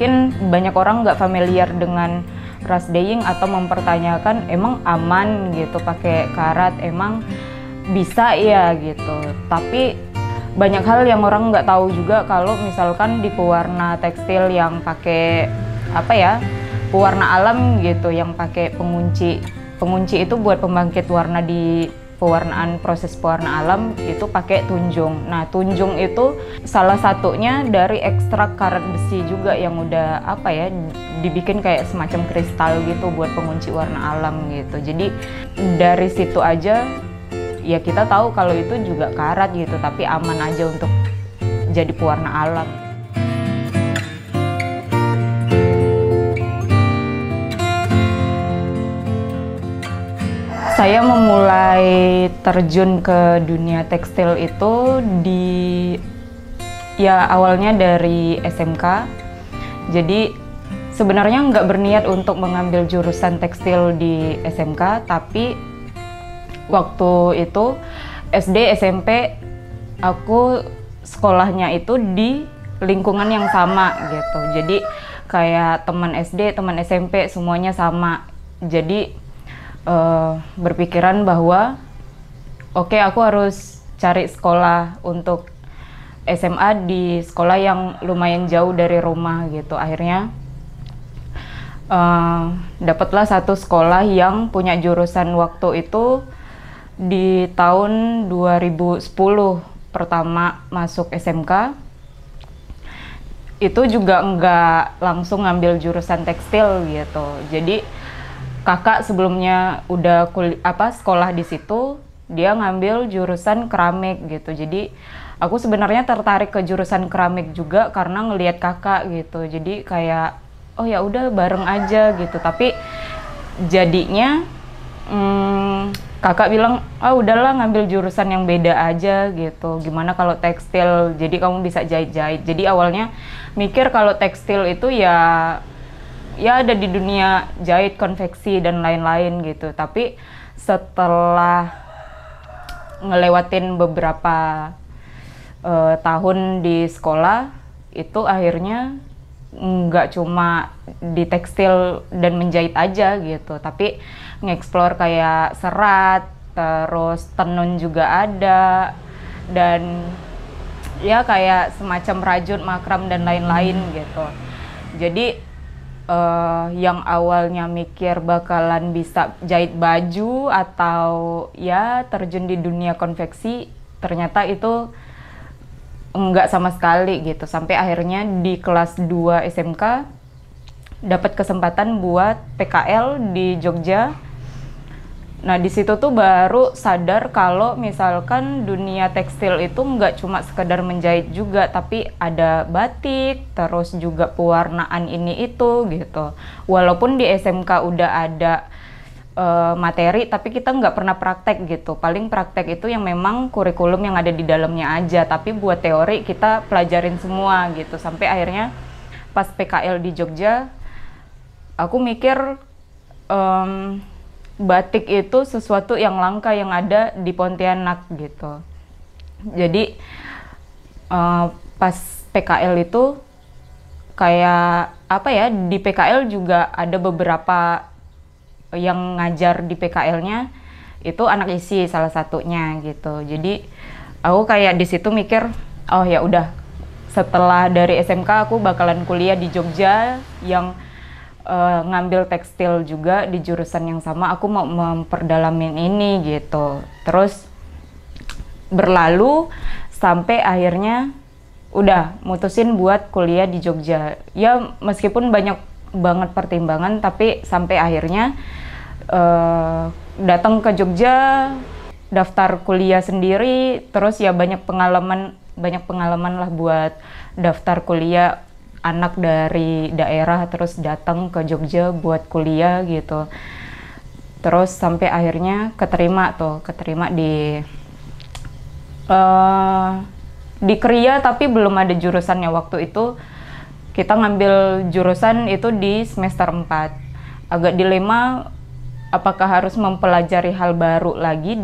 mungkin banyak orang nggak familiar dengan rush dyeing atau mempertanyakan emang aman gitu pakai karat, emang bisa ya gitu. Tapi banyak hal yang orang nggak tahu juga kalau misalkan di pewarna tekstil yang pakai pewarna alam gitu, yang pakai pengunci. Pengunci itu buat pembangkit warna di pewarnaan, proses pewarna alam itu pakai tunjung. Nah, tunjung itu salah satunya dari ekstrak karat besi juga yang udah dibikin kayak semacam kristal gitu buat pengunci warna alam gitu. Jadi dari situ aja ya kita tahu kalau itu juga karat gitu, tapi aman aja untuk jadi pewarna alam. Saya memulai terjun ke dunia tekstil itu awalnya dari SMK. Jadi sebenarnya nggak berniat untuk mengambil jurusan tekstil di SMK, tapi waktu itu SD, SMP, aku sekolahnya itu di lingkungan yang sama gitu. Jadi kayak teman SD, teman SMP semuanya sama. Jadi berpikiran bahwa oke, aku harus cari sekolah untuk SMA di sekolah yang lumayan jauh dari rumah gitu. Akhirnya dapatlah satu sekolah yang punya jurusan waktu itu di tahun 2010 pertama masuk SMK. Itu juga nggak langsung ngambil jurusan tekstil gitu. Jadi kakak sebelumnya udah sekolah di situ, dia ngambil jurusan keramik gitu. Jadi aku sebenarnya tertarik ke jurusan keramik juga karena ngelihat kakak gitu. Jadi kayak oh ya udah bareng aja gitu. Tapi jadinya kakak bilang udahlah ngambil jurusan yang beda aja gitu. Gimana kalau tekstil? Jadi kamu bisa jahit-jahit. Jadi awalnya mikir kalau tekstil itu ya ada di dunia jahit, konveksi dan lain-lain gitu. Tapi setelah ngelewatin beberapa tahun di sekolah, itu akhirnya nggak cuma di tekstil dan menjahit aja gitu, tapi nge-explore kayak serat, terus tenun juga ada, dan ya kayak semacam rajut, makram dan lain-lain gitu. Jadi yang awalnya mikir bakalan bisa jahit baju atau ya terjun di dunia konveksi, ternyata itu enggak sama sekali gitu. Sampai akhirnya di kelas 2 SMK dapat kesempatan buat PKL di Jogja. Nah, di situ tuh baru sadar kalau misalkan dunia tekstil itu nggak cuma sekedar menjahit juga, tapi ada batik, terus juga pewarnaan ini itu gitu. Walaupun di SMK udah ada materi, tapi kita nggak pernah praktek gitu. Paling praktek itu yang memang kurikulum yang ada di dalamnya aja, tapi buat teori kita pelajarin semua gitu. Sampai akhirnya pas PKL di Jogja, aku mikir batik itu sesuatu yang langka yang ada di Pontianak gitu. Jadi pas PKL itu kayak di PKL juga ada beberapa yang ngajar di PKL-nya itu anak isi salah satunya gitu. Jadi aku kayak di situ mikir, oh ya udah, setelah dari SMK aku bakalan kuliah di Jogja yang ngambil tekstil juga di jurusan yang sama. Aku mau memperdalamin ini gitu. Terus berlalu sampai akhirnya udah mutusin buat kuliah di Jogja. Ya meskipun banyak banget pertimbangan, tapi sampai akhirnya datang ke Jogja, daftar kuliah sendiri. Terus ya banyak pengalaman lah buat daftar kuliah, anak dari daerah terus datang ke Jogja buat kuliah gitu. Terus sampai akhirnya keterima di Kria, tapi belum ada jurusannya waktu itu. Kita ngambil jurusan itu di semester 4. Agak dilema apakah harus mempelajari hal baru lagi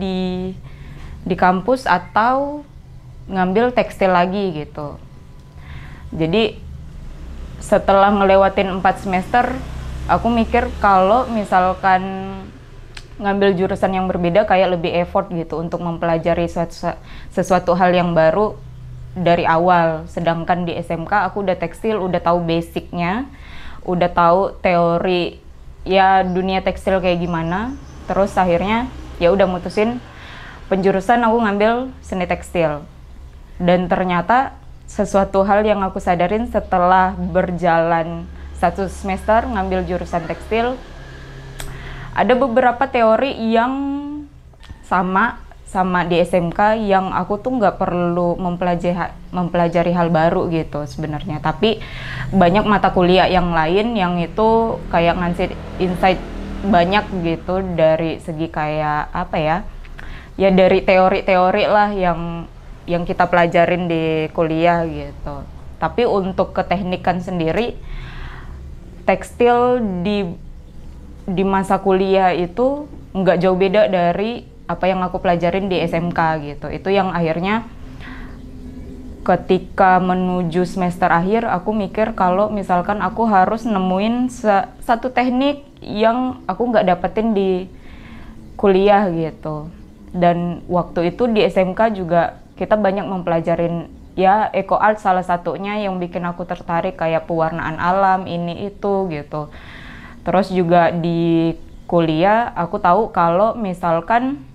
di kampus atau ngambil tekstil lagi gitu. Jadi setelah ngelewatin 4 semester, aku mikir kalau misalkan ngambil jurusan yang berbeda kayak lebih effort gitu untuk mempelajari sesuatu hal yang baru dari awal. Sedangkan di SMK aku udah tekstil, udah tahu basicnya, udah tahu teori ya dunia tekstil kayak gimana. Terus akhirnya ya udah mutusin penjurusan aku ngambil seni tekstil. Dan ternyata sesuatu hal yang aku sadarin setelah berjalan 1 semester ngambil jurusan tekstil, ada beberapa teori yang sama di SMK yang aku tuh nggak perlu mempelajari hal baru gitu sebenarnya. Tapi banyak mata kuliah yang lain yang itu kayak ngasih insight banyak gitu dari segi kayak apa ya? Ya dari teori-teori lah yang kita pelajarin di kuliah gitu. Tapi untuk keteknikan sendiri, tekstil di masa kuliah itu nggak jauh beda dari apa yang aku pelajarin di SMK gitu. Itu yang akhirnya ketika menuju semester akhir aku mikir kalau misalkan aku harus nemuin satu teknik yang aku nggak dapetin di kuliah gitu. Dan waktu itu di SMK juga kita banyak mempelajarin ya eco art, salah satunya yang bikin aku tertarik kayak pewarnaan alam ini itu gitu. Terus juga di kuliah aku tahu kalau misalkan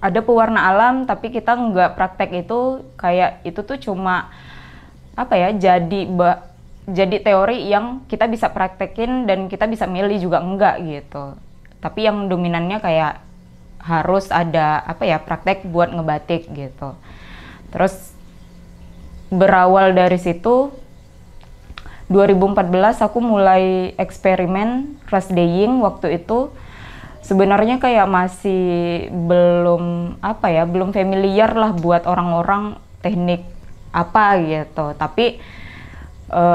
ada pewarna alam tapi kita nggak praktek itu, kayak itu tuh cuma apa ya, jadi teori yang kita bisa praktekin dan kita bisa milih juga enggak gitu. Tapi yang dominannya kayak harus ada apa ya, praktek buat ngebatik gitu. Terus berawal dari situ 2014 aku mulai eksperimen cross dyeing. Waktu itu sebenarnya kayak masih belum apa ya, belum familiar lah buat orang-orang teknik apa gitu. Tapi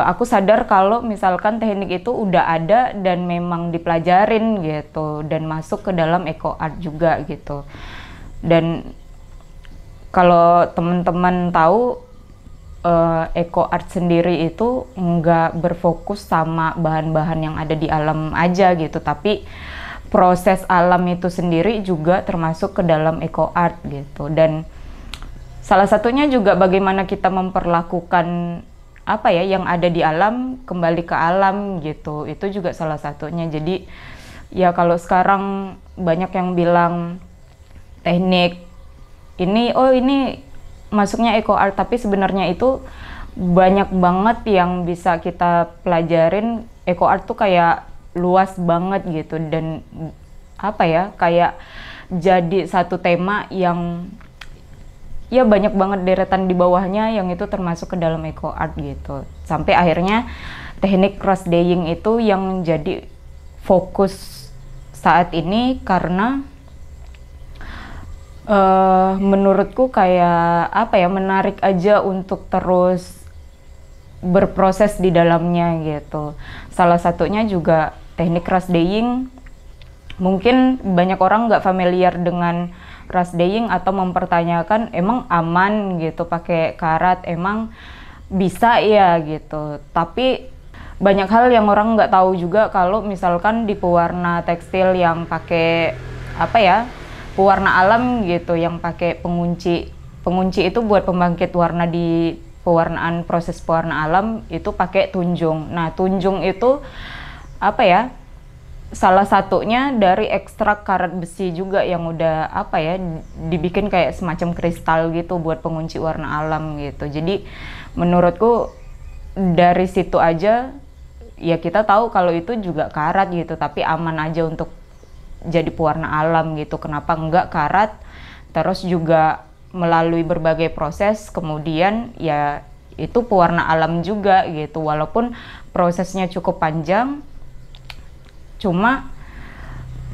aku sadar kalau misalkan teknik itu udah ada dan memang dipelajarin gitu dan masuk ke dalam eco art juga gitu. Dan kalau teman-teman tahu, eco art sendiri itu nggak berfokus sama bahan-bahan yang ada di alam aja gitu, tapi proses alam itu sendiri juga termasuk ke dalam eco art gitu. Dan salah satunya juga bagaimana kita memperlakukan apa ya yang ada di alam kembali ke alam gitu, itu juga salah satunya. Jadi ya kalau sekarang banyak yang bilang teknik ini masuknya eco art, tapi sebenarnya itu banyak banget yang bisa kita pelajarin. Eco art tuh kayak luas banget gitu, dan apa ya, kayak jadi satu tema yang ya banyak banget deretan di bawahnya yang itu termasuk ke dalam eco art gitu. Sampai akhirnya teknik cross dyeing itu yang jadi fokus saat ini, karena menurutku kayak apa ya, menarik aja untuk terus berproses di dalamnya gitu. Salah satunya juga teknik cross dyeing. Mungkin banyak orang nggak familiar dengan cross dyeing atau mempertanyakan emang aman gitu pakai karat, emang bisa ya gitu. Tapi banyak hal yang orang nggak tahu juga kalau misalkan di pewarna tekstil yang pakai apa ya, pewarna alam gitu, yang pakai pengunci itu buat pembangkit warna di pewarnaan, proses pewarna alam itu pakai tunjung. Nah tunjung itu apa ya, salah satunya dari ekstrak karat besi juga yang udah apa ya, dibikin kayak semacam kristal gitu buat pengunci warna alam gitu. Jadi menurutku dari situ aja ya kita tahu kalau itu juga karat gitu, tapi aman aja untuk jadi pewarna alam gitu. Kenapa enggak karat? Terus juga melalui berbagai proses kemudian ya itu pewarna alam juga gitu, walaupun prosesnya cukup panjang, cuma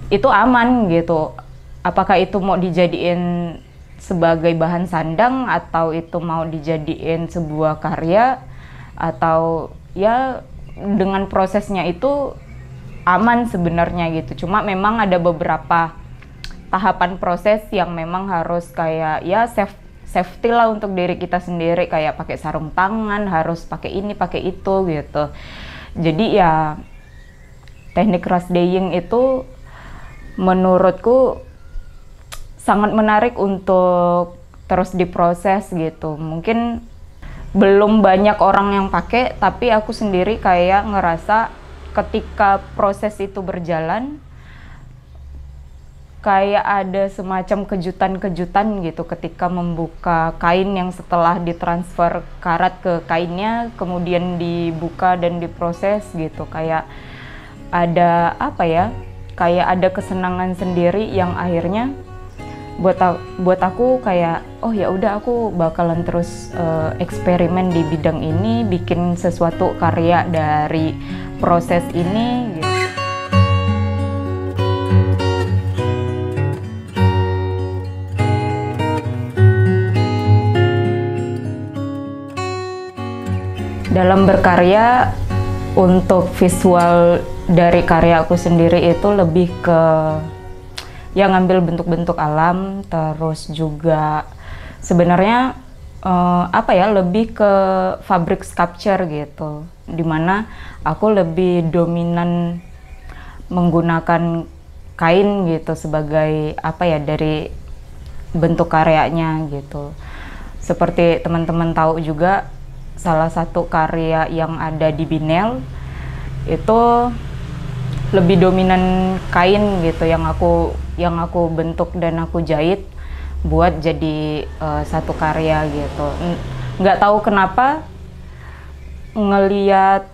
itu aman gitu. Apakah itu mau dijadiin sebagai bahan sandang atau itu mau dijadiin sebuah karya, atau ya dengan prosesnya itu aman sebenarnya gitu. Cuma memang ada beberapa tahapan proses yang memang harus kayak ya safety lah untuk diri kita sendiri, kayak pakai sarung tangan, harus pakai ini, pakai itu gitu. Jadi ya teknik rush dyeing itu menurutku sangat menarik untuk terus diproses gitu. Mungkin belum banyak orang yang pakai, tapi aku sendiri kayak ngerasa ketika proses itu berjalan, kayak ada semacam kejutan-kejutan gitu ketika membuka kain yang setelah ditransfer karat ke kainnya, kemudian dibuka dan diproses gitu. Kayak ada apa ya, kayak ada kesenangan sendiri yang akhirnya buat aku kayak, oh ya udah, aku bakalan terus eksperimen di bidang ini, bikin sesuatu karya dari proses ini gitu. Dalam berkarya, untuk visual dari karya aku sendiri itu lebih ke yang ngambil bentuk-bentuk alam, terus juga sebenarnya apa ya, lebih ke fabric sculpture gitu, dimana aku lebih dominan menggunakan kain gitu sebagai apa ya, dari bentuk karyanya gitu. Seperti teman-teman tahu juga, salah satu karya yang ada di Binel itu lebih dominan kain gitu, yang aku bentuk dan aku jahit buat jadi satu karya gitu. Nggak tahu kenapa ngeliat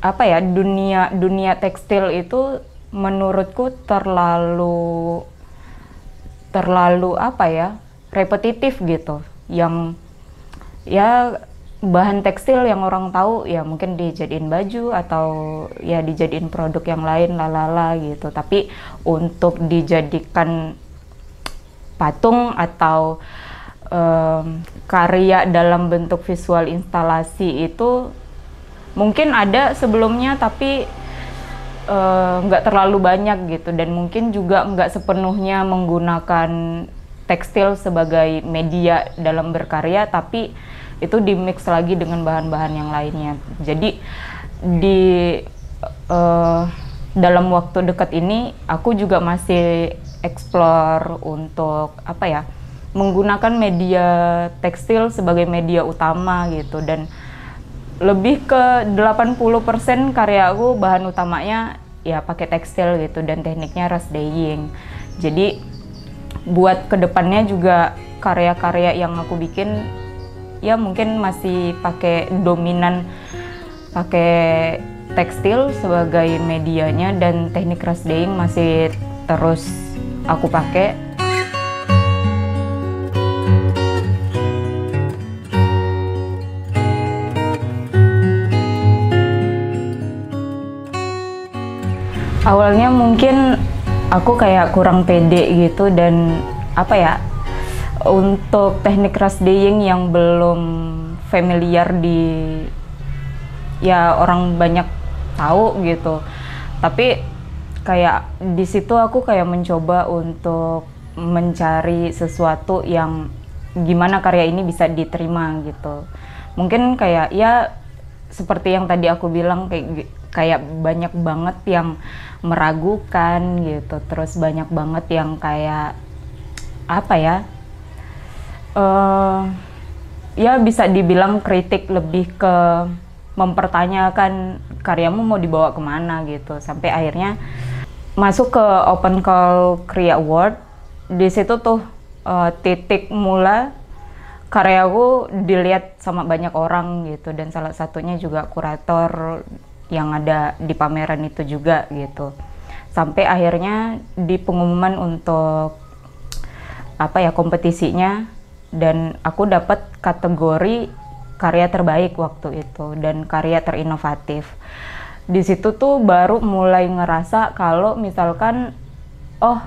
apa ya, dunia tekstil itu menurutku terlalu apa ya, repetitif gitu, yang ya bahan tekstil yang orang tahu ya mungkin dijadiin baju atau ya dijadiin produk yang lain lalala gitu, tapi untuk dijadikan patung atau karya dalam bentuk visual instalasi itu mungkin ada sebelumnya, tapi nggak terlalu banyak gitu, dan mungkin juga nggak sepenuhnya menggunakan tekstil sebagai media dalam berkarya, tapi itu di-mix lagi dengan bahan-bahan yang lainnya. Jadi di dalam waktu dekat ini aku juga masih explore untuk apa ya, menggunakan media tekstil sebagai media utama gitu, dan lebih ke 80% karya aku bahan utamanya ya pakai tekstil gitu, dan tekniknya rush dyeing. Jadi buat kedepannya juga karya-karya yang aku bikin ya mungkin masih dominan pakai tekstil sebagai medianya, dan teknik rush dyeing masih terus aku pakai. Awalnya mungkin aku kayak kurang pede gitu, dan apa ya, untuk teknik rush dyeing yang belum familiar ya orang banyak tahu gitu. Tapi kayak di situ aku kayak mencoba untuk mencari sesuatu yang gimana karya ini bisa diterima gitu. Mungkin kayak ya seperti yang tadi aku bilang, kayak banyak banget yang meragukan gitu, terus banyak banget yang kayak apa ya, ya bisa dibilang kritik, lebih ke mempertanyakan karyamu mau dibawa kemana gitu, sampai akhirnya masuk ke Open Call Kria Award. Di situ tuh titik mula karyaku dilihat sama banyak orang gitu, dan salah satunya juga kurator yang ada di pameran itu juga gitu. Sampai akhirnya di pengumuman untuk apa ya, kompetisinya, dan aku dapat kategori karya terbaik waktu itu dan karya terinovatif. Di situ tuh baru mulai ngerasa kalau misalkan oh,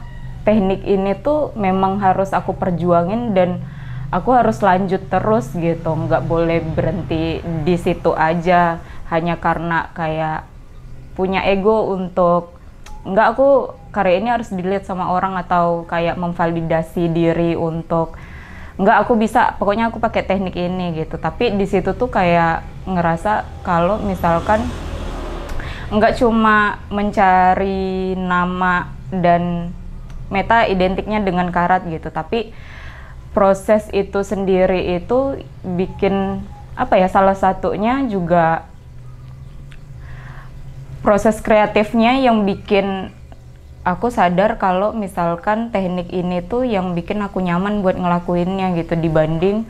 teknik ini tuh memang harus aku perjuangin dan aku harus lanjut terus gitu, nggak boleh berhenti di situ aja hanya karena kayak punya ego untuk nggak, aku karya ini harus dilihat sama orang, atau kayak memvalidasi diri untuk nggak aku bisa, pokoknya aku pakai teknik ini gitu. Tapi di situ tuh kayak ngerasa kalau misalkan nggak cuma mencari nama dan meta identiknya dengan karat gitu, tapi proses itu sendiri itu bikin apa ya, salah satunya juga proses kreatifnya yang bikin aku sadar kalau misalkan teknik ini tuh yang bikin aku nyaman buat ngelakuinnya gitu, dibanding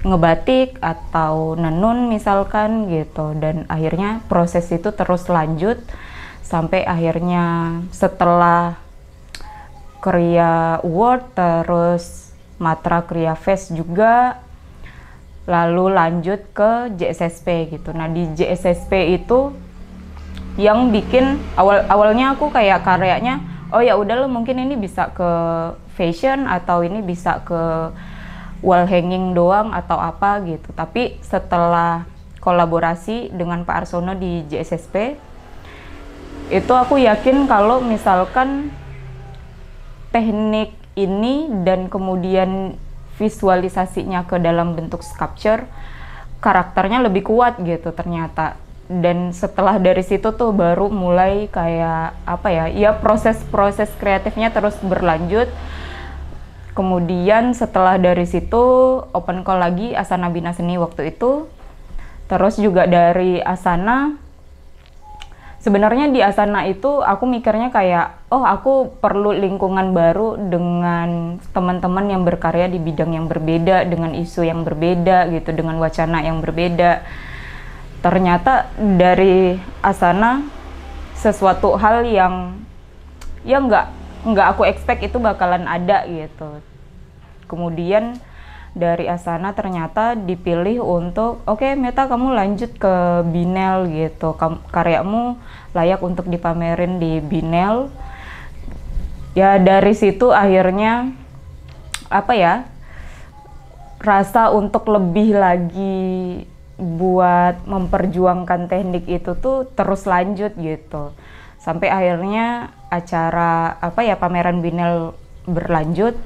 ngebatik atau nenun misalkan gitu. Dan akhirnya proses itu terus lanjut sampai akhirnya setelah Kriya Award, terus Matra Kriya Fest juga, lalu lanjut ke JSSP gitu. Nah di JSSP itu yang bikin awalnya aku kayak karyanya, oh ya udah lo mungkin ini bisa ke fashion atau ini bisa ke wall hanging doang atau apa gitu. Tapi setelah kolaborasi dengan Pak Arsono di JSSP, itu aku yakin kalau misalkan teknik ini dan kemudian visualisasinya ke dalam bentuk sculpture, karakternya lebih kuat gitu ternyata. Dan setelah dari situ tuh baru mulai kayak apa ya, ya proses kreatifnya terus berlanjut. Kemudian setelah dari situ open call lagi Asana Bina Seni waktu itu. Terus juga dari Asana, sebenarnya di Asana itu aku mikirnya kayak, oh aku perlu lingkungan baru dengan teman-teman yang berkarya di bidang yang berbeda, dengan isu yang berbeda gitu, dengan wacana yang berbeda. Ternyata dari Asana sesuatu hal yang ya nggak aku expect itu bakalan ada gitu. Kemudian dari Asana ternyata dipilih untuk oke, Meta kamu lanjut ke Binel gitu, karyamu layak untuk dipamerin di Binel. Ya dari situ akhirnya apa ya, rasa untuk lebih lagi buat memperjuangkan teknik itu tuh terus lanjut gitu, sampai akhirnya acara apa ya, pameran Binel berlanjut.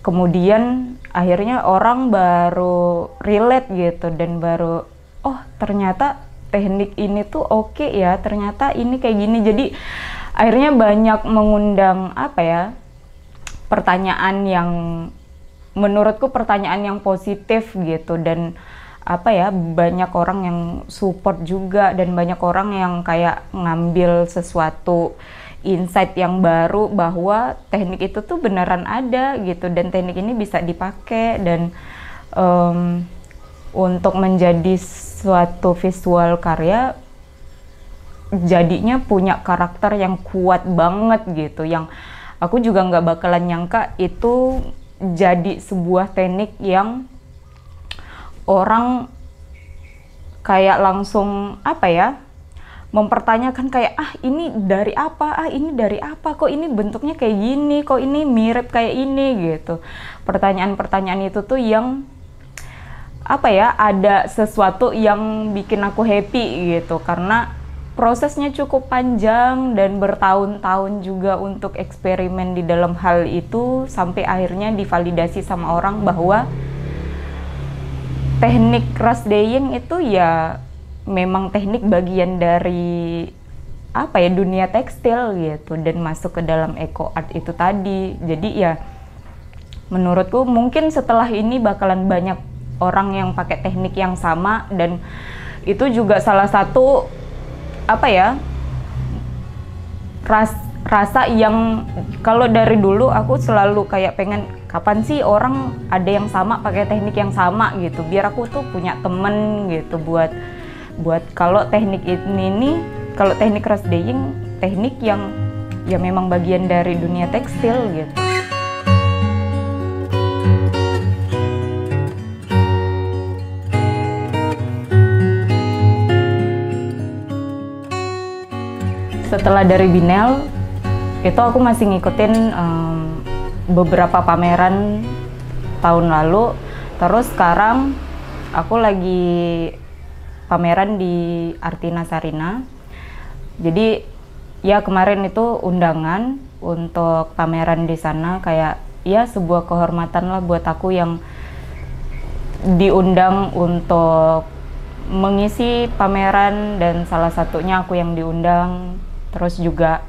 Kemudian akhirnya orang baru relate gitu, dan baru oh ternyata teknik ini tuh oke ya, ternyata ini kayak gini. Jadi akhirnya banyak mengundang apa ya, pertanyaan yang menurutku pertanyaan yang positif gitu, dan apa ya, banyak orang yang support juga, dan banyak orang yang kayak ngambil sesuatu insight yang baru bahwa teknik itu tuh beneran ada gitu, dan teknik ini bisa dipakai dan untuk menjadi suatu visual karya jadinya punya karakter yang kuat banget gitu, yang aku juga nggak bakalan nyangka itu jadi sebuah teknik yang orang kayak langsung apa ya, mempertanyakan kayak ini dari apa, kok ini bentuknya kayak gini, kok ini mirip kayak ini gitu. Pertanyaan-pertanyaan itu tuh yang apa ya, ada sesuatu yang bikin aku happy gitu, karena prosesnya cukup panjang dan bertahun-tahun juga untuk eksperimen di dalam hal itu, sampai akhirnya divalidasi sama orang bahwa teknik rust dyeing itu ya memang teknik bagian dari apa ya, dunia tekstil gitu, dan masuk ke dalam eco art itu tadi. Jadi ya menurutku mungkin setelah ini bakalan banyak orang yang pakai teknik yang sama, dan itu juga salah satu apa ya, rasa yang kalau dari dulu aku selalu kayak pengen kapan sih orang ada yang sama pakai teknik yang sama gitu, biar aku tuh punya temen gitu buat kalau teknik ini nih, kalau teknik rust dyeing, teknik yang ya memang bagian dari dunia tekstil gitu. Setelah dari Binel, itu aku masih ngikutin beberapa pameran tahun lalu. Terus sekarang aku lagi pameran di Artina Sarina. Jadi ya kemarin itu undangan untuk pameran di sana, kayak ya sebuah kehormatan lah buat aku yang diundang untuk mengisi pameran, dan salah satunya aku yang diundang. Terus juga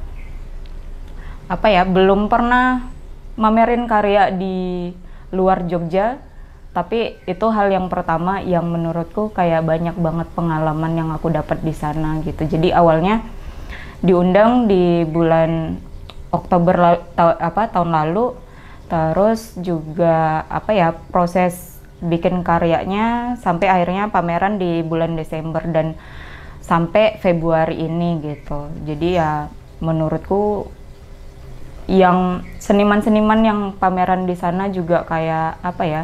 apa ya, belum pernah mamerin karya di luar Jogja, tapi itu hal yang pertama yang menurutku kayak banyak banget pengalaman yang aku dapat di sana gitu. Jadi awalnya diundang di bulan Oktober tahun lalu, terus juga apa ya, proses bikin karyanya sampai akhirnya pameran di bulan Desember dan sampai Februari ini gitu. Jadi ya menurutku yang seniman-seniman yang pameran di sana juga kayak apa ya,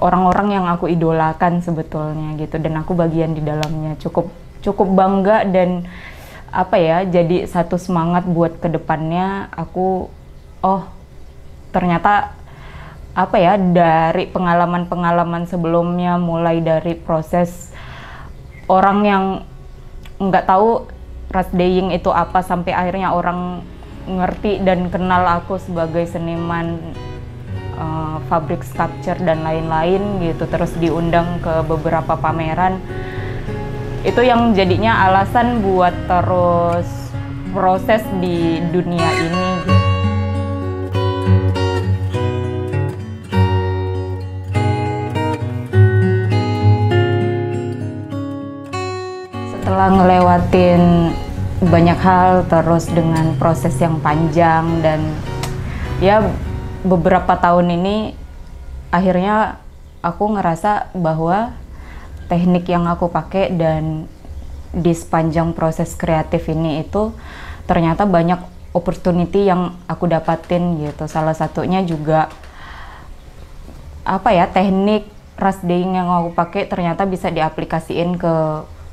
orang-orang yang aku idolakan sebetulnya gitu, dan aku bagian di dalamnya. Cukup bangga dan apa ya, jadi satu semangat buat kedepannya. Aku ternyata apa ya, dari pengalaman-pengalaman sebelumnya, mulai dari proses orang yang nggak tahu Rasdaying itu apa, sampai akhirnya orang ngerti dan kenal aku sebagai seniman fabrik sculpture dan lain-lain gitu, terus diundang ke beberapa pameran. Itu yang jadinya alasan buat terus proses di dunia ini gitu. Setelah ngelewatin banyak hal, terus dengan proses yang panjang, dan ya beberapa tahun ini akhirnya aku ngerasa bahwa teknik yang aku pakai dan di sepanjang proses kreatif ini itu ternyata banyak opportunity yang aku dapatin gitu. Salah satunya juga apa ya, teknik Rasdaying yang aku pakai ternyata bisa diaplikasiin ke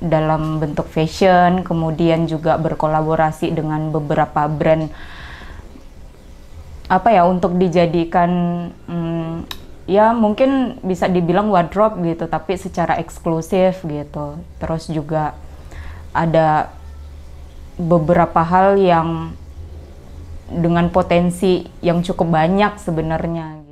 dalam bentuk fashion, kemudian juga berkolaborasi dengan beberapa brand apa ya, untuk dijadikan ya mungkin bisa dibilang wardrobe gitu, tapi secara eksklusif gitu. Terus juga ada beberapa hal yang dengan potensi yang cukup banyak sebenarnya.